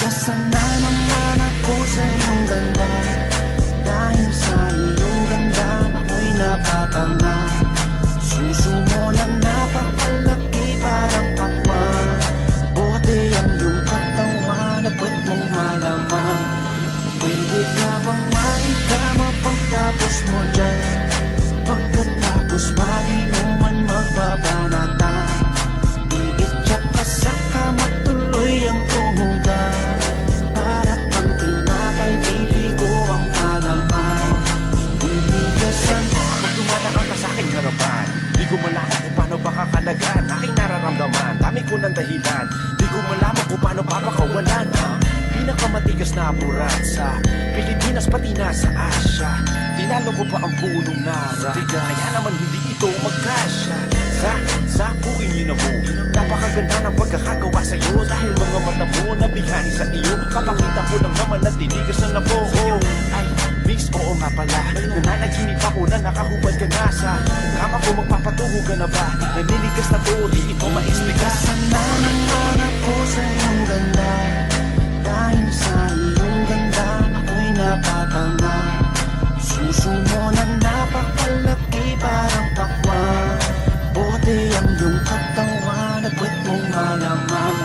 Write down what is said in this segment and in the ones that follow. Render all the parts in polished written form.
Sana naman ako sa iyong ganda, dahil sa iyong ganda ako'y napatanga. Suso mo na napakalaki parang pakwan, buti ang iyong katawan at ba't mong malaman. Pwede ka bang maikama pagtapos mo dyan, pagkatapos mag-inuman magbabanata. Iitsak ka sa kama tuloy ang tumugan, para pang tinapay bibigo ang alaman. Bibigasan Pag dumadaan ka sa aking harapan, di ko malaman kung paano bakakalagan aking nararamdaman. Dami ko ng dahilan, di ko malaman kung paano papakawalan ang pinakamatigas na burat sa Pilipinas pati na sa Asya. Tinalo ko pa ang punong nara, kaya naman hindi ito magkasya. Sa buhay na mo, napakaganda ng pagkakagawa sa'yo, dahil mga mata mo nabihani sa iyo. Kapakita ko lang naman na tinigas na nabuo. Ay, miss, oo nga pala, nananaginip ako na nakahubad ka na sa kama ko. Magpapatungo ka na ba? Naninigas na to, di ito maisligas. Sana naman ako sa iyong ganda, dahil sa iyong ganda ako'y napatanga. Suso mo na napakalaki parang pakwan, buti ang iyong katawan at ba't mong malaman.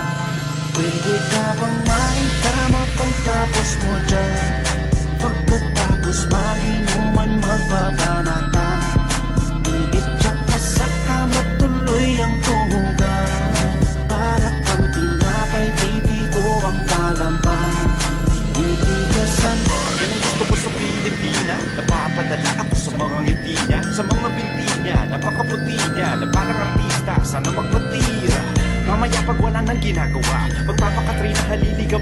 Pwede ka bang maitama pagtapos mo dyan, pagkatapos mag-inuman magbabanata. Iitsak ka sa kama tuloy ang tumugan, para pang tinapay bibigo ang kalaman. Bibigasan Yan ang gusto ko sa Pilipina, napapadala ako sa mga ngiti niya, sa mga binti niya, napakaputi niya, na parang artista, sana magpatira. Mamaya pag wala nang ginagawa, magpapakatrina halili ka